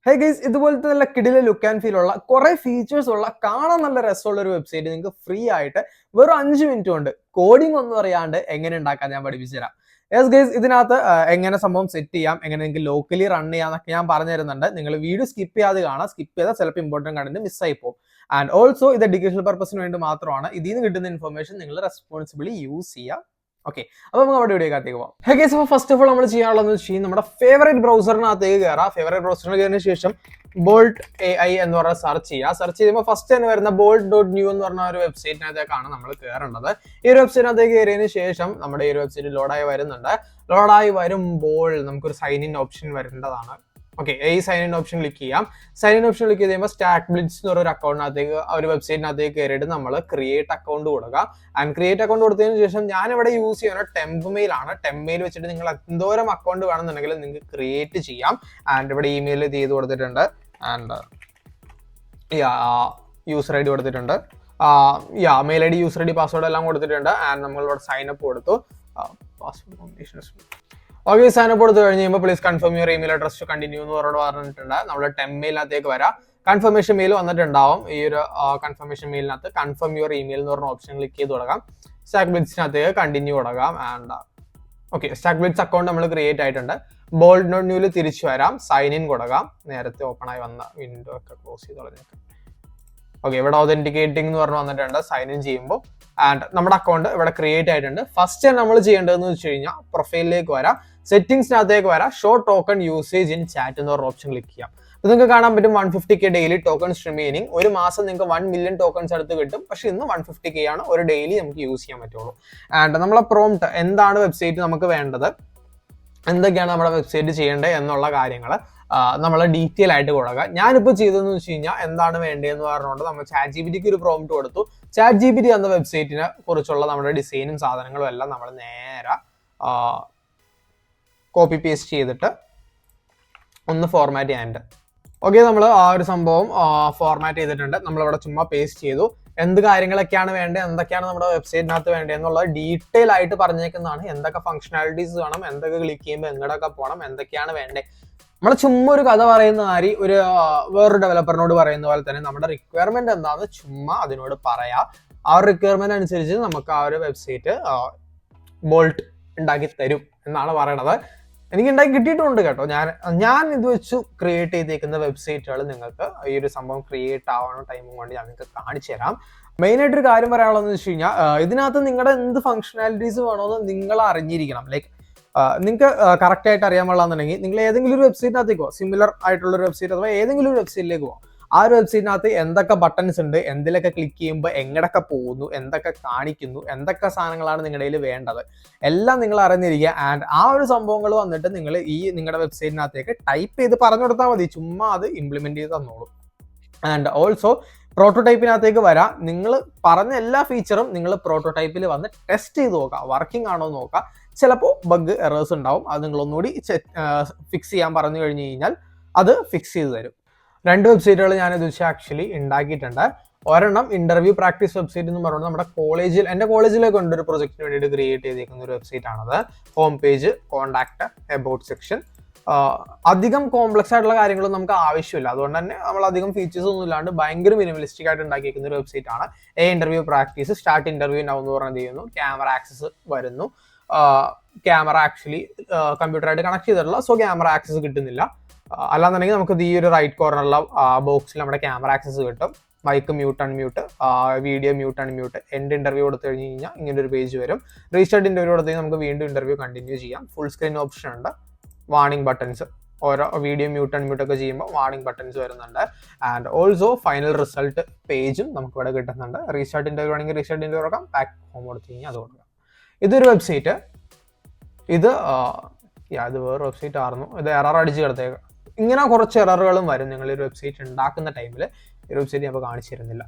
Hey guys, ഇതുപോലത്തെ നല്ല കിടിലെ look and feel ഉള്ള കുറെ ഫീച്ചേഴ്സ് ഉള്ള കാണാൻ നല്ല രസമുള്ള ഒരു വെബ്സൈറ്റ് നിങ്ങൾക്ക് ഫ്രീ ആയിട്ട് വെറും 5 മിനിറ്റ് കൊണ്ട് കോഡിംഗ് ഒന്നും അറിയാണ്ട് എങ്ങനെ ഉണ്ടാക്കാൻ ഞാൻ പഠിപ്പിച്ചു തരാം. യെസ് ഗൈസ്, ഇതിനകത്ത് എങ്ങനെ സംഭവം സെറ്റ് ചെയ്യാം, എങ്ങനെ നിങ്ങൾക്ക് ലോക്കലി റൺ ചെയ്യാന്നൊക്കെ ഞാൻ പറഞ്ഞു തരുന്നുണ്ട്. നിങ്ങൾ വീഡിയോ സ്കിപ്പ് ചെയ്യാതെ കാണാം. സ്കിപ്പ് ചെയ്താൽ ചിലപ്പോൾ ഇമ്പോർട്ടൻറ്റ് കണ്ടന്റ് മിസ്സായി പോകും. ആൻഡ് ഓൾസോ ഇത് എഡ്യൂക്കേഷണൽ പർപ്പസിന് വേണ്ടി മാത്രമാണ്. ഇതിൽ നിന്ന് കിട്ടുന്ന ഇൻഫർമേഷൻ നിങ്ങൾ റെസ്പോൺസിബിളി യൂസ് ചെയ്യുക. ഓക്കെ, അപ്പൊ നമുക്ക് നമ്മുടെ വീഡിയോക്കകത്തേക്ക് പോകാം. ഹേ ഗൈസ്, അപ്പോൾ ഫസ്റ്റ് ഓഫ് ഓൾ നമ്മൾ ചെയ്യാനുള്ളതെന്ന് വെച്ച് കഴിഞ്ഞാൽ നമ്മുടെ ഫേവറേറ്റ് ബ്രൗസറിനകത്തേക്ക് കയറാം. ഫേവറേറ്റ് ബ്രൗസറിന് കയറിയതിനു ശേഷം ബോൾട്ട് AI എന്ന് പറഞ്ഞ സെർച്ച് ചെയ്യുക. സെർച്ച് ചെയ്യുമ്പോൾ ഫസ്റ്റ് തന്നെ വരുന്ന bolt.new എന്ന് പറഞ്ഞ ഒരു വെബ്സൈറ്റിനകത്തേക്കാണ് നമ്മൾ കയറേണ്ടത്. ഈ ഒരു വെബ്സൈറ്റിനകത്തേക്ക് കയറിയതിനു ശേഷം നമ്മുടെ ഈ ഒരു വെബ്സൈറ്റ് ലോഡായി വരുന്നുണ്ട്. ലോഡായി വരുമ്പോൾ നമുക്കൊരു സൈൻ ഇൻ ഓപ്ഷൻ വരേണ്ടതാണ്. ഓക്കെ, ഈ സൈൻ ഇൻ ഓപ്ഷൻ ക്ലിക്ക് ചെയ്യാം. സൈൻ ഇൻ ഓപ്ഷൻ ക്ലിക്ക് ചെയ്യുമ്പോൾ സ്റ്റാക്ബ്ലിറ്റ്സ് എന്ന് പറഞ്ഞ ഒരു അക്കൗണ്ടിനകത്തേക്ക് ഒരു വെബ്സൈറ്റിനകത്തേക്ക് കയറിയിട്ട് നമ്മൾ ക്രിയേറ്റ് അക്കൗണ്ട് കൊടുക്കുക. ആൻഡ് ക്രിയേറ്റ് അക്കൗണ്ട് കൊടുത്തതിന് ശേഷം ഞാനിവിടെ യൂസ് ചെയ്യുന്ന ടെമ്പ് മെയിൽ ആണ്. ടെമ്പ് മെയിൽ വെച്ചിട്ട് നിങ്ങൾ എന്തോരം അക്കൗണ്ട് വേണമെന്നുണ്ടെങ്കിൽ നിങ്ങൾക്ക് ക്രിയേറ്റ് ചെയ്യാം. ആൻഡ് ഇവിടെ ഇമെയിൽ ചെയ്ത് കൊടുത്തിട്ടുണ്ട്. ആൻഡ് യൂസർ ഐ ഡി കൊടുത്തിട്ടുണ്ട്. Mail I D, user I D, password എല്ലാം കൊടുത്തിട്ടുണ്ട്. ആൻഡ് നമ്മൾ ഇവിടെ സൈൻ അപ്പ് കൊടുത്തു. Password combination okay, sign up കൊടുത്തു കഴിഞ്ഞ് കഴിയുമ്പോൾ please confirm your email address to continue എന്ന് പറഞ്ഞിട്ടുണ്ട്. നമ്മൾ ടെമ്പ് മെയിലിനകത്തേക്ക് വരാം. കൺഫർമേഷൻ മെയിൽ വന്നിട്ടുണ്ടാവും. ഈ ഒരു കൺഫർമേഷൻ മെയിലിനകത്ത് കൺഫേം യുവർ ഇമെയിൽ എന്ന് പറഞ്ഞ ഓപ്ഷൻ ക്ലിക്ക് ചെയ്ത് കൊടുക്കാം. സ്റ്റാക്ബ്ലിറ്റ്സിനകത്തേക്ക് കണ്ടിന്യൂ കൊടുക്കാം. ആൻഡ് ഓക്കെ, സ്റ്റാക്ബ്ലിറ്റ്സ് അക്കൗണ്ട് നമ്മൾ ക്രിയേറ്റ് ആയിട്ടുണ്ട്. bolt.newല് തിരിച്ചു വരാം. സൈൻ ഇൻ കൊടുക്കാം. നേരത്തെ ഓപ്പൺ ആയി വന്ന വിൻഡോ ഒക്കെ ക്ലോസ് ചെയ്ത് കളഞ്ഞേക്കാം. ഓക്കെ, ഇവിടെ ഒതന്റിക്കേറ്റിംഗ് എന്ന് പറഞ്ഞ് വന്നിട്ടുണ്ട്. സൈൻ ഇൻ ചെയ്യുമ്പോൾ ആൻഡ് നമ്മുടെ അക്കൗണ്ട് ഇവിടെ ക്രിയേറ്റ് ആയിട്ടുണ്ട്. ഫസ്റ്റ് നമ്മൾ ചെയ്യേണ്ടതെന്ന് വെച്ച് കഴിഞ്ഞാൽ പ്രൊഫൈലിലേക്ക് വരാം. സെറ്റിംഗ്സിനകത്തേക്ക് വരാം. Show token usage in chat എന്ന് പറഞ്ഞ ഓപ്ഷൻ ക്ലിക്ക് ചെയ്യാം. ഇത് നിങ്ങൾക്ക് കാണാൻ പറ്റും 150K ഡെയിലി ടോക്കൺസ് റിമൈനിങ്. ഒരു മാസം നിങ്ങൾക്ക് 1 മില്യൺ ടോക്കൺസ് അടുത്ത് കിട്ടും. പക്ഷെ ഇന്ന് 150K ആണ് ഒരു ഡെയിലി നമുക്ക് യൂസ് ചെയ്യാൻ പറ്റുള്ളൂ. ആൻഡ് നമ്മളെ പ്രോംപ്റ്റ് എന്താണ് വെബ്സൈറ്റ് നമുക്ക് വേണ്ടത്, എന്തൊക്കെയാണ് നമ്മുടെ വെബ്സൈറ്റ് ചെയ്യേണ്ടത് എന്നുള്ള കാര്യങ്ങൾ നമ്മൾ ഡീറ്റെയിൽ ആയിട്ട് കൊടുക്കുക. ഞാനിപ്പോൾ ചെയ്തതെന്ന് വെച്ച് കഴിഞ്ഞാൽ എന്താണ് വേണ്ടതെന്ന് പറഞ്ഞുകൊണ്ട് നമ്മൾ ChatGPTക്ക് ഒരു പ്രോംപ്റ്റ് കൊടുത്തു. ChatGPT എന്ന വെബ്സൈറ്റിനെ കുറിച്ചുള്ള നമ്മുടെ ഡിസൈനും സാധനങ്ങളും എല്ലാം നമ്മൾ നേരെ കോപ്പി പേസ്റ്റ് ചെയ്തിട്ട് ഒന്ന് ഫോർമാറ്റ് ചെയ്യാനുണ്ട്. ഓക്കെ, നമ്മൾ ആ ഒരു സംഭവം ഫോർമാറ്റ് ചെയ്തിട്ടുണ്ട്. നമ്മളിവിടെ ചുമ്മാ പേസ്റ്റ് ചെയ്തു. എന്ത് കാര്യങ്ങളൊക്കെയാണ് വേണ്ടത്, എന്തൊക്കെയാണ് നമ്മുടെ വെബ്സൈറ്റിനകത്ത് വേണ്ടത് എന്നുള്ളത് ഡീറ്റെയിൽ ആയിട്ട് പറഞ്ഞേക്കുന്നതാണ്. എന്തൊക്കെ ഫംഗ്ഷനാലിറ്റീസ് വേണം, എന്തൊക്കെ ക്ലിക്ക് ചെയ്യുമ്പോൾ എങ്ങോട്ടൊക്കെ പോകണം, എന്തൊക്കെയാണ് വേണ്ടത്. നമ്മൾ ചുമ്മാ ഒരു കഥ പറയുന്ന മാതിരി ഒരു വേറൊരു ഡെവലപ്പറിനോട് പറയുന്ന പോലെ തന്നെ നമ്മുടെ റിക്വയർമെന്റ് എന്താണെന്ന് ചുമ്മാ അതിനോട് പറയാം. ആ ഒരു റിക്വയർമെന്റ് അനുസരിച്ച് നമുക്ക് ആ ഒരു വെബ്സൈറ്റ് ബോൾട്ട് ഉണ്ടാക്കി തരും എന്നാണ് പറയണത്. എനിക്ക് ഉണ്ടാക്കി കിട്ടിയിട്ടുണ്ട് കേട്ടോ. ഞാൻ ഇത് വെച്ച് ക്രിയേറ്റ് ചെയ്തേക്കുന്ന വെബ്സൈറ്റുകൾ നിങ്ങൾക്ക് ഈ ഒരു സംഭവം ക്രിയേറ്റ് ആവുന്ന ടൈമും കൊണ്ട് ഞാൻ നിങ്ങൾക്ക് കാണിച്ചു തരാം. മെയിനായിട്ടൊരു കാര്യം പറയാനുള്ളതെന്ന് വെച്ച് കഴിഞ്ഞാൽ ഇതിനകത്ത് നിങ്ങളുടെ എന്ത് ഫംഗ്ഷനാലിറ്റീസ് വേണമെന്ന് നിങ്ങൾ അറിഞ്ഞിരിക്കണം. ലൈക്ക് നിങ്ങൾക്ക് കറക്റ്റ് ആയിട്ട് അറിയാൻ പാടില്ലാന്നുണ്ടെങ്കിൽ നിങ്ങൾ ഏതെങ്കിലും ഒരു വെബ്സൈറ്റിനകത്തേക്ക് പോകും, സിമിലർ ആയിട്ടുള്ള ഒരു വെബ്സൈറ്റ് അഥവാ ഏതെങ്കിലും ഒരു വെബ്സൈറ്റിലേക്ക് പോകും. ആ ഒരു വെബ്സൈറ്റിനകത്ത് എന്തൊക്കെ ബട്ടൺസ് ഉണ്ട്, എന്തിലൊക്കെ ക്ലിക്ക് ചെയ്യുമ്പോൾ എങ്ങടൊക്കെ പോകുന്നു, എന്തൊക്കെ കാണിക്കുന്നു, എന്തൊക്കെ സാധനങ്ങളാണ് നിങ്ങളുടെ കയ്യിൽ വേണ്ടത് എല്ലാം നിങ്ങൾ അറിഞ്ഞിരിക്കുക. ആൻഡ് ആ ഒരു സംഭവങ്ങൾ വന്നിട്ട് നിങ്ങൾ ഈ നിങ്ങളുടെ വെബ്സൈറ്റിനകത്തേക്ക് ടൈപ്പ് ചെയ്ത് പറഞ്ഞു കൊടുത്താൽ മതി. ചുമ്മാ അത് ഇംപ്ലിമെന്റ് ചെയ്ത് തന്നോളൂ. ആൻഡ് ഓൾസോ പ്രോട്ടോടൈപ്പിനകത്തേക്ക് വരാം. നിങ്ങൾ പറഞ്ഞ എല്ലാ ഫീച്ചറും നിങ്ങൾ പ്രോട്ടോടൈപ്പിൽ വന്ന് ടെസ്റ്റ് ചെയ്ത് നോക്കുക, വർക്കിംഗ് ആണോ എന്ന് നോക്കുക. ചിലപ്പോൾ ബഗ് എറേഴ്സ് ഉണ്ടാവും. അത് നിങ്ങൾ ഒന്നുകൂടി ഫിക്സ് ചെയ്യാൻ പറഞ്ഞു കഴിഞ്ഞ് കഴിഞ്ഞാൽ അത് ഫിക്സ് ചെയ്ത് തരും. 2 വെബ്സൈറ്റുകൾ ഞാൻ ഇത് വെച്ച് ആക്ച്വലി ഉണ്ടാക്കിയിട്ടുണ്ട്. ഒരെണ്ണം ഇന്റർവ്യൂ പ്രാക്ടീസ് വെബ്സൈറ്റ് എന്ന് പറഞ്ഞാൽ നമ്മുടെ എൻ്റെ കോളേജിലേക്ക് ഉണ്ട് ഒരു പ്രൊജക്റ്റിന് വേണ്ടിയിട്ട് ക്രിയേറ്റ് ചെയ്തിരിക്കുന്ന ഒരു വെബ്സൈറ്റ് ആണത്. Home page, contact, about section, അധികം കോംപ്ലക്സ് ആയിട്ടുള്ള കാര്യങ്ങളൊന്നും നമുക്ക് ആവശ്യമില്ല. അതുകൊണ്ട് തന്നെ നമ്മൾ അധികം ഫീച്ചേഴ്സ് ഒന്നും ഇല്ലാണ്ട് ഭയങ്കര മിനിമലിസ്റ്റിക് ആയിട്ട് ഉണ്ടാക്കിയിരിക്കുന്ന ഒരു വെബ്സൈറ്റ് ആണ്. Interview practice, start interview now എന്ന് പറഞ്ഞത് ചെയ്യുന്നു. ക്യാമറ ആക്സസ് വരുന്നു. ക്യാമറ ആക്ച്വലി കമ്പ്യൂട്ടറായിട്ട് കണക്ട് ചെയ്തിട്ടുള്ള, സോ ക്യാമറ ആക്സസ് കിട്ടുന്നില്ല. അല്ലാന്നുണ്ടെങ്കിൽ നമുക്ക് ഈ ഒരു റൈറ്റ് കോർണറുള്ള ബോക്സിൽ നമ്മുടെ ക്യാമറ ആക്സസ് കിട്ടും. Mic mute unmute, video mute unmute. End interview കൊടുത്തു കഴിഞ്ഞ് കഴിഞ്ഞാൽ ഇങ്ങനെ ഒരു പേജ് വരും. റീസ്റ്റാർട്ട് ഇന്റർവ്യൂ കൊടുത്തു കഴിഞ്ഞാൽ നമുക്ക് വീണ്ടും ഇന്റർവ്യൂ കണ്ടിന്യൂ ചെയ്യാം. ഫുൾ സ്ക്രീൻ ഓപ്ഷൻ ഉണ്ട്. വാർണിംഗ് ബട്ടൺസ്, ഓരോ വീഡിയോ മ്യൂട്ട് അൺമ്യൂട്ട് ഒക്കെ ചെയ്യുമ്പോൾ വാർണിംഗ് ബട്ടൺസ് വരുന്നുണ്ട്. ആൻഡ് ഓൾസോ ഫൈനൽ റിസൾട്ട് പേജും നമുക്ക് ഇവിടെ കിട്ടുന്നുണ്ട്. റീസ്റ്റാർട്ട് ഇന്റർവ്യൂ ആണെങ്കിൽ റീസ്റ്റാർട്ട് ഇന്റർവ്യൂ കൊടുക്കാം. ബാക്ക് ഹോം കൊടുത്തു കഴിഞ്ഞാൽ അത് കൊടുക്കാം. ഇതൊരു വെബ്സൈറ്റ്. ഇത് വേറെ വെബ്സൈറ്റ് ആയിരുന്നു. ഇത് എറർ അടിച്ച് കിടത്തേക്കാം. ഇങ്ങനെ കുറച്ച് എററുകളും വരും നിങ്ങൾ ഒരു വെബ്സൈറ്റ് ഉണ്ടാക്കുന്ന ടൈമിൽ. ഈ വെബ്സൈറ്റ് ഞാൻ കാണിച്ചു തരുന്നില്ല.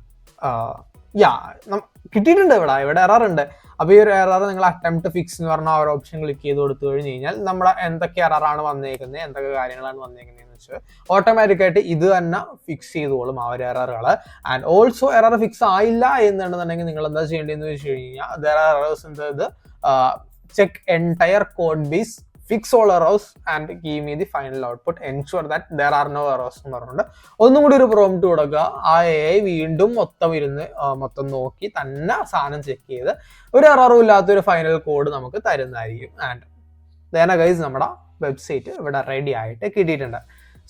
കിട്ടിയിട്ടുണ്ട്, ഇവിടെ എറർ ഉണ്ട്. അപ്പോൾ ഈ ഒരു എറർ നിങ്ങൾ അറ്റംപ്റ്റ് ഫിക്സ് എന്ന് പറഞ്ഞ ഒരു ഓപ്ഷൻ ക്ലിക്ക് ചെയ്ത് കൊടുത്തു കഴിഞ്ഞ് കഴിഞ്ഞാൽ നമ്മുടെ എന്തൊക്കെ എററാണ് വന്നേക്കുന്നത്, എന്തൊക്കെ കാര്യങ്ങളാണ് വന്നേക്കുന്നതെന്ന് വെച്ചാൽ ഓട്ടോമാറ്റിക്കായിട്ട് ഇത് തന്നെ ഫിക്സ് ചെയ്തോളും ആ ഒരു എററുകൾ. ആൻഡ് ഓൾസോ എറർ ഫിക്സ് ആയില്ല എന്നുണ്ടെന്നുണ്ടെങ്കിൽ നിങ്ങൾ എന്താ ചെയ്യേണ്ടതെന്ന് വെച്ച് കഴിഞ്ഞാൽ check entire code base fix all errors and give me the final output ensure that there are no errors എന്ന് പറഞ്ഞുകൊണ്ട് ഒന്നും കൂടി ഒരു പ്രോംപ്റ്റ് കൊടുക്കുക. ആ AI വീണ്ടും മൊത്തം നോക്കി തന്നെ സാധനം ചെക്ക് ചെയ്ത് ഒരു എററും ഇല്ലാത്തൊരു ഫൈനൽ കോഡ് നമുക്ക് തരുന്നതായിരിക്കും. ആൻഡ് then guys നമ്മുടെ വെബ്സൈറ്റ് ഇവിടെ റെഡി ആയിട്ട് കിട്ടിയിട്ടുണ്ട്.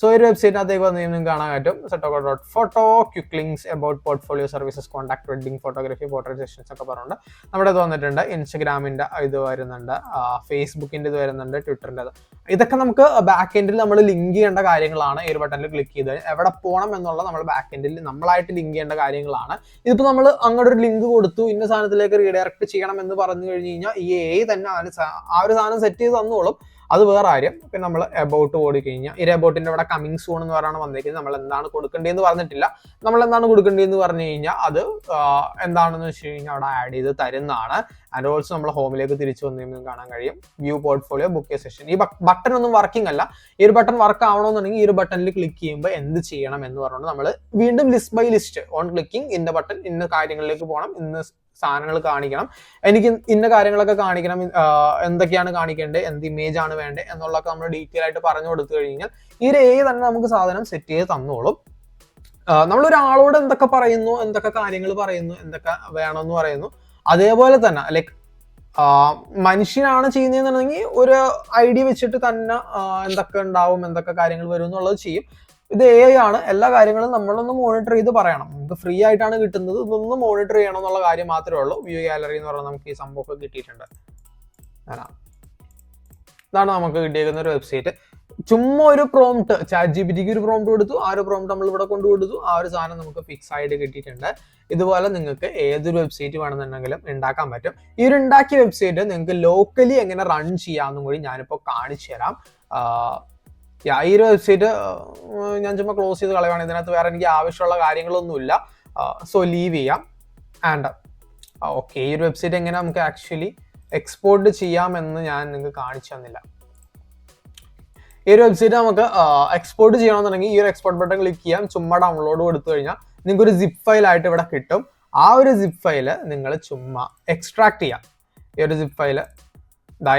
സോ ഒരു വെബ്സൈറ്റിനകത്തേക്ക് വന്നു നിങ്ങൾക്ക് കാണാൻ പറ്റും setoco.photo, quick links about portfolio services, contact, wedding photography, portrait sessions ഒക്കെ പറഞ്ഞുകൊണ്ട് നമ്മുടെ ഇത് വന്നിട്ടുണ്ട്. ഇൻസ്റ്റഗ്രാമിന്റെ ഇത് വരുന്നുണ്ട്, ഫേസ്ബുക്കിന്റെ ഇത് വരുന്നുണ്ട്, ട്വിറ്ററിന്റെ. ഇതൊക്കെ നമുക്ക് ബാക്ക് എൻഡിൽ നമ്മൾ ലിങ്ക് ചെയ്യേണ്ട കാര്യങ്ങളാണ്. ഈ ഒരു ബട്ടണിൽ ക്ലിക്ക് ചെയ്ത് എവിടെ പോകണം എന്നുള്ള നമ്മൾ ബാക്ക് എൻഡിൽ നമ്മളായിട്ട് ലിങ്ക് ചെയ്യേണ്ട കാര്യങ്ങളാണ്. ഇതിപ്പോൾ നമ്മൾ അങ്ങോട്ട് ഒരു ലിങ്ക് കൊടുത്തു ഇന്ന സാധനത്തിലേക്ക് റീഡയറക്ട് ചെയ്യണം എന്ന് പറഞ്ഞു കഴിഞ്ഞ് കഴിഞ്ഞാൽ ഈ AI തന്നെ ആ ഒരു സാധനം സെറ്റ് ചെയ്ത് തന്നോളും. അത് വേറെ കാര്യം. പിന്നെ നമ്മൾ എബൌട്ട് ഓടി കഴിഞ്ഞാൽ ഈ എബൌട്ടിന്റെ ഇവിടെ കമ്മിങ് സൂൺ എന്ന് പറഞ്ഞാണ് വന്നേക്കുന്നത്. നമ്മൾ എന്താണ് കൊടുക്കേണ്ടതെന്ന് പറഞ്ഞിട്ടില്ല. നമ്മൾ എന്താണ് കൊടുക്കേണ്ടതെന്ന് പറഞ്ഞു കഴിഞ്ഞാൽ അത് എന്താണെന്ന് വെച്ച് കഴിഞ്ഞാൽ അവിടെ ആഡ് ചെയ്ത് തരുന്നതാണ്. ആൻഡ് ഓൾസോ നമ്മൾ ഹോമിലേക്ക് തിരിച്ചു വന്നു കഴിഞ്ഞാൽ കാണാൻ കഴിയും view portfolio, book A session. ഈ ബട്ടൺ ഒന്നും വർക്കിംഗ് അല്ല. ഈ ഒരു ബട്ടൺ വർക്ക് ആവണമെന്നുണ്ടെങ്കിൽ ഈ ഒരു ബട്ടണിൽ ക്ലിക്ക് ചെയ്യുമ്പോൾ എന്ത് ചെയ്യണം എന്ന് പറഞ്ഞുകൊണ്ട് നമ്മൾ വീണ്ടും list by list on clicking ഇന്ന ബട്ടൺ ഇന്ന കാര്യങ്ങളിലേക്ക് പോകണം, ഇന്ന സാധനങ്ങൾ കാണിക്കണം, എനിക്ക് ഇന്ന കാര്യങ്ങളൊക്കെ കാണിക്കണം, എന്തൊക്കെയാണ് കാണിക്കേണ്ടത്, എന്ത് ഇമേജ് ആണ് വേണ്ടത് എന്നുള്ളതൊക്കെ നമ്മൾ ഡീറ്റെയിൽ ആയിട്ട് പറഞ്ഞു കൊടുത്തു കഴിഞ്ഞാൽ ഈ ഒരു AI തന്നെ നമുക്ക് സാധനം സെറ്റ് ചെയ്ത് തന്നോളും. നമ്മളൊരാളോട് എന്തൊക്കെ പറയുന്നു, എന്തൊക്കെ കാര്യങ്ങൾ പറയുന്നു, എന്തൊക്കെ വേണമെന്ന് പറയുന്നു, അതേപോലെ തന്നെ ലൈക്ക് മനുഷ്യനാണ് ചെയ്യുന്നതെന്നുണ്ടെങ്കിൽ ഒരു ഐഡിയ വെച്ചിട്ട് തന്നെ എന്തൊക്കെ ഉണ്ടാവും, എന്തൊക്കെ കാര്യങ്ങൾ വരും എന്നുള്ളത് ചെയ്യും. ഇത് AI ആണ്. എല്ലാ കാര്യങ്ങളും നമ്മളൊന്ന് മോണിറ്റർ ചെയ്ത് പറയണം. നമുക്ക് ഫ്രീ ആയിട്ടാണ് കിട്ടുന്നത്, ഇതൊന്ന് മോണിറ്റർ ചെയ്യണം എന്നുള്ള കാര്യം മാത്രമേ ഉള്ളൂ. വ്യൂ ഗാലറി എന്ന് പറഞ്ഞാൽ നമുക്ക് ഈ സംഭവമൊക്കെ കിട്ടിയിട്ടുണ്ട്. ഇതാണ് നമുക്ക് കിട്ടിയിരിക്കുന്ന ഒരു വെബ്സൈറ്റ്. ചുമ്മാ ഒരു പ്രോംപ്റ്റ്, ChatGPTക്ക് ഒരു പ്രോംപ്റ്റ് കൊടുത്തു, ആ ഒരു പ്രോംപ്റ്റ് നമ്മൾ ഇവിടെ കൊണ്ടു കൊടുത്തു, ആ ഒരു സാധനം നമുക്ക് ഫിക്സ് ആയിട്ട് കിട്ടിയിട്ടുണ്ട്. ഇതുപോലെ നിങ്ങൾക്ക് ഏതൊരു വെബ്സൈറ്റ് വേണമെന്നുണ്ടെങ്കിലും ഉണ്ടാക്കാൻ പറ്റും. ഈ ഒരു ഉണ്ടാക്കിയ വെബ്സൈറ്റ് നിങ്ങൾക്ക് ലോക്കലി എങ്ങനെ റൺ ചെയ്യാമെന്നും കൂടി ഞാനിപ്പോൾ കാണിച്ചു തരാം. ഈ ഒരു വെബ്സൈറ്റ് ഞാൻ ചുമ്മാ ക്ലോസ് ചെയ്ത് കളയുവാണ്. ഇതിനകത്ത് വേറെ എനിക്ക് ആവശ്യമുള്ള കാര്യങ്ങളൊന്നുമില്ല. സോ ലീവ് ചെയ്യാം. ആൻഡ് ഓക്കെ, ഈ ഒരു വെബ്സൈറ്റ് എങ്ങനെ നമുക്ക് ആക്ച്വലി എക്സ്പോർട്ട് ചെയ്യാമെന്ന് ഞാൻ നിങ്ങൾക്ക് കാണിച്ചു തന്നില്ല. ഈ ഒരു വെബ്സൈറ്റ് നമുക്ക് എക്സ്പോർട്ട് ചെയ്യണമെന്നുണ്ടെങ്കിൽ ഈ ഒരു എക്സ്പോർട്ട് ബട്ടൺ ക്ലിക്ക് ചെയ്യാം. ചുമ്മാ ഡൗൺലോഡ് കൊടുത്തു കഴിഞ്ഞാൽ നിങ്ങൾക്ക് ഒരു സിപ്പ് ഫയൽ ആയിട്ട് ഇവിടെ കിട്ടും. ആ ഒരു സിപ്പ് ഫയല് നിങ്ങൾ ചുമ്മാ എക്സ്ട്രാക്ട് ചെയ്യാം. ഈ ഒരു സിപ്പ് ഫയല്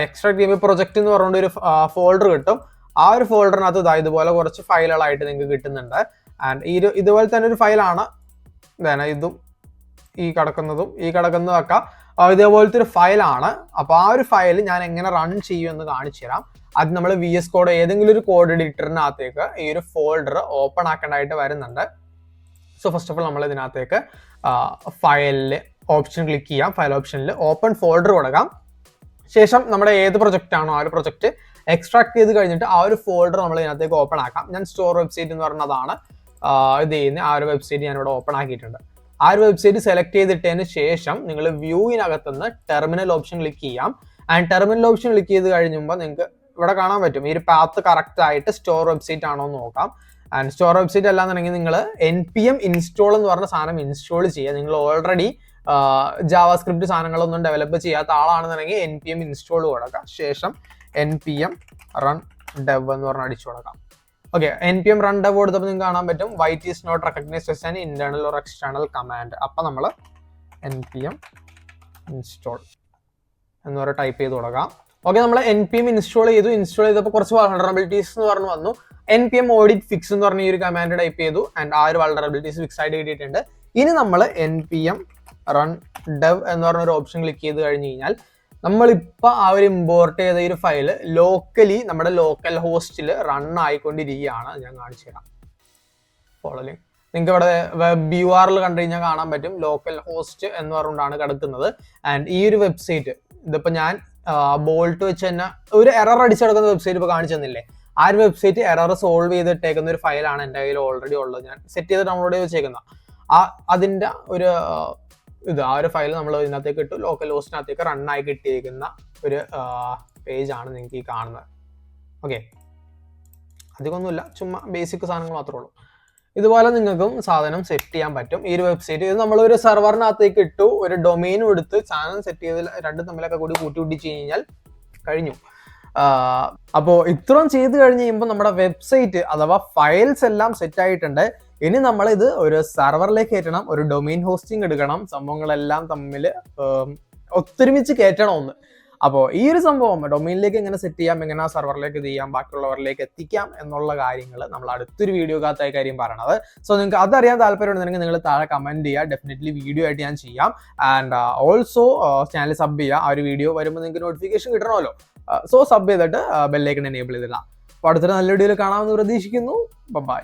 എക്സ്ട്രാക്ട് ചെയ്യുമ്പോൾ പ്രൊജക്റ്റ് എന്ന് പറഞ്ഞുകൊണ്ട് ഒരു ഫോൾഡർ കിട്ടും. ആ ഒരു ഫോൾഡറിനകത്ത് ഇതുപോലെ കുറച്ച് ഫയലുകളായിട്ട് നിങ്ങൾക്ക് കിട്ടുന്നുണ്ട്. ആൻഡ് ഇതുപോലെ തന്നെ ഒരു ഫയലാണ് ഇതും ഈ കിടക്കുന്നതൊക്കെ ഇതേപോലത്തെ ഒരു ഫയലാണ്. അപ്പോൾ ആ ഒരു ഫയൽ ഞാൻ എങ്ങനെ റൺ ചെയ്യുമെന്ന് കാണിച്ചു തരാം. അത് നമ്മൾ VS കോഡ് ഏതെങ്കിലും ഒരു കോഡ് എഡിറ്ററിനകത്തേക്ക് ഈ ഒരു ഫോൾഡർ ഓപ്പൺ ആക്കേണ്ടതായിട്ട് വരുന്നുണ്ട്. സോ ഫസ്റ്റ് ഓഫ് ഓൾ നമ്മൾ ഇതിനകത്തേക്ക് ഫയലിൽ ഓപ്ഷൻ ക്ലിക്ക് ചെയ്യാം. ഫയൽ ഓപ്ഷനിൽ ഓപ്പൺ ഫോൾഡർ കൊടുക്കാം. ശേഷം നമ്മുടെ ഏത് പ്രൊജക്റ്റ് ആണോ ആ ഒരു പ്രൊജക്റ്റ് എക്സ്ട്രാക്ട് ചെയ്ത് കഴിഞ്ഞിട്ട് ആ ഒരു ഫോൾഡർ നമ്മൾ ഇതിനകത്തേക്ക് ഓപ്പൺ ആക്കാം. ഞാൻ സ്റ്റോർ വെബ്സൈറ്റ് എന്ന് പറഞ്ഞതാണ് ഇത് ചെയ്യുന്നത്. ആ ഒരു വെബ്സൈറ്റ് ഞാൻ ഇവിടെ ഓപ്പൺ ആക്കിയിട്ടുണ്ട്. ആ ഒരു വെബ്സൈറ്റ് സെലക്ട് ചെയ്തിട്ടതിന് ശേഷം നിങ്ങൾ വ്യൂവിനകത്തുനിന്ന് ടെർമിനൽ ഓപ്ഷൻ ക്ലിക്ക് ചെയ്യാം. ആൻഡ് ടെർമിനൽ ഓപ്ഷൻ ക്ലിക്ക് ചെയ്ത് കഴിയുമ്പോൾ നിങ്ങൾക്ക് ഇവിടെ കാണാൻ പറ്റും ഈ ഒരു പാത്ത് കറക്റ്റ് ആയിട്ട് സ്റ്റോർ വെബ്സൈറ്റ് ആണോ എന്ന് നോക്കാം. ആൻഡ് സ്റ്റോർ വെബ്സൈറ്റ് അല്ലാന്നുണ്ടെങ്കിൽ നിങ്ങൾ npm ഇൻസ്റ്റോൾ എന്ന് പറഞ്ഞ സാധനം ഇൻസ്റ്റോൾ ചെയ്യുക. നിങ്ങൾ ഓൾറെഡി ജാവാസ്ക്രിപ്റ്റ് സാധനങ്ങളൊന്നും ഡെവലപ്പ് ചെയ്യാത്ത ആളാണെന്നുണ്ടെങ്കിൽ npm ഇൻസ്റ്റോൾ കൊടുക്കാം. ശേഷം npm run dev എന്ന് പറഞ്ഞ് അടിച്ചു കൊടുക്കാം. ഓക്കെ, npm run dev കൊടുത്തപ്പോൾ നിങ്ങൾക്ക് കാണാൻ പറ്റും vite is not recognized as an internal or external command. അപ്പം നമ്മൾ npm ഇൻസ്റ്റോൾ എന്ന് പറഞ്ഞ് ടൈപ്പ് ചെയ്ത് കൊടുക്കാം. ഓക്കെ, നമ്മൾ npm ഇൻസ്റ്റോൾ ചെയ്തപ്പോൾ കുറച്ച് വൾണറബിലിറ്റീസ് എന്ന് പറഞ്ഞു വന്നു. npm audit fix എന്ന് പറഞ്ഞ ഈ ഒരു കമാൻഡ് ടൈപ്പ് ചെയ്തു. ആൻഡ് ആ ഒരു വൾണറബിലിറ്റീസ് ഫിക്സ് ആയിട്ട് കിട്ടിയിട്ടുണ്ട്. ഇനി നമ്മൾ npm run dev എന്ന് പറഞ്ഞ ഒരു ഓപ്ഷൻ ക്ലിക്ക് ചെയ്ത് കഴിഞ്ഞ് കഴിഞ്ഞാൽ നമ്മളിപ്പോൾ ആ ഒരു ഇമ്പോർട്ട് ചെയ്ത ഈ ഒരു ഫയൽ ലോക്കലി നമ്മുടെ ലോക്കൽ ഹോസ്റ്റിൽ റൺ ആയിക്കൊണ്ടിരിക്കുകയാണ്. ഞാൻ കാണിച്ചു തരാം. ഫോളോയിങ് നിങ്ങൾക്ക് ഇവിടെ വെബ് URL കണ്ടു കഴിഞ്ഞാൽ കാണാൻ പറ്റും ലോക്കൽ ഹോസ്റ്റ് എന്ന് പറഞ്ഞുകൊണ്ടാണ് കിടക്കുന്നത്. ആൻഡ് ഈ ഒരു വെബ്സൈറ്റ് ഇതിപ്പോൾ ഞാൻ ബോൾട്ട് വെച്ച് തന്നെ ഒരു എറർ അടിച്ചെടുക്കുന്ന വെബ്സൈറ്റ് ഇപ്പോൾ കാണിച്ചു തന്നില്ലേ, ആ ഒരു വെബ്സൈറ്റ് എറർ സോൾവ് ചെയ്തിട്ടേക്കുന്ന ഒരു ഫയലാണ് എൻ്റെ കയ്യിൽ ഓൾറെഡി ഉള്ളത്. ഞാൻ സെറ്റ് ചെയ്ത് ഡൗൺലോഡ് ചെയ്ത് വെച്ചേക്കുന്ന അതിൻ്റെ ഒരു ആ ഒരു ഫയൽ നമ്മൾ ഇതിനകത്തേക്ക് ഇട്ടു. ലോക്കൽ ഹോസ്റ്റിനകത്തേക്ക് റണ്ണായി കിട്ടിയിരിക്കുന്ന ഒരു പേജാണ് നിങ്ങൾക്ക് ഈ കാണുന്നത്. ഓക്കെ, അധികമൊന്നുമില്ല, ചുമ്മാ ബേസിക് സാധനങ്ങൾ മാത്രമേ ഉള്ളൂ. ഇതുപോലെ നിങ്ങൾക്കും സാധനം സെറ്റ് ചെയ്യാൻ പറ്റും. ഈ ഒരു വെബ്സൈറ്റ് ഇത് നമ്മളൊരു സെർവറിനകത്തേക്ക് ഇട്ടു, ഒരു ഡൊമെയിനും എടുത്ത് സാധനം സെറ്റ് ചെയ്ത് രണ്ടും തമ്മിലൊക്കെ കൂടി കൂട്ടി കഴിഞ്ഞാൽ കഴിഞ്ഞു. അപ്പോൾ ഇത്രയും ചെയ്ത് കഴിഞ്ഞ് കഴിയുമ്പോൾ നമ്മുടെ വെബ്സൈറ്റ് അഥവാ ഫയൽസ് എല്ലാം സെറ്റ് ആയിട്ടുണ്ട്. ഇനി നമ്മൾ ഇത് ഒരു സെർവറിലേക്ക് കയറ്റണം, ഒരു ഡൊമെയിൻ ഹോസ്റ്റിംഗ് എടുക്കണം, സംഭവങ്ങളെല്ലാം തമ്മിൽ ഒത്തൊരുമിച്ച് കയറ്റണം ഒന്ന്. അപ്പോൾ ഈ ഒരു സംഭവം ഡൊമൈനിലേക്ക് എങ്ങനെ സെറ്റ് ചെയ്യാം, എങ്ങനെ ആ സെർവറിലേക്ക് ഇത് ചെയ്യാം, ബാക്കിയുള്ളവരിലേക്ക് എത്തിക്കാം എന്നുള്ള കാര്യങ്ങൾ നമ്മൾ അടുത്തൊരു വീഡിയോക്കകത്തായി കാര്യം പറയണത്. സോ നിങ്ങൾക്ക് അതറിയാൻ താല്പര്യമുണ്ടെങ്കിൽ നിങ്ങൾ താഴെ കമന്റ് ചെയ്യുക, ഡെഫിനറ്റ്ലി വീഡിയോ ആയിട്ട് ഞാൻ ചെയ്യാം. ആൻഡ് ഓൾസോ ചാനൽ സബ് ചെയ്യുക. ആ ഒരു വീഡിയോ വരുമ്പോൾ നിങ്ങൾക്ക് നോട്ടിഫിക്കേഷൻ കിട്ടണമല്ലോ. സോ സബ് ചെയ്തിട്ട് ബെല്ലൈക്കൺ എനേബിൾ ചെയ്തിടാം. അപ്പോൾ അടുത്തൊരു നല്ല വീഡിയോയിൽ കാണാമെന്ന് പ്രതീക്ഷിക്കുന്നു. ബൈ.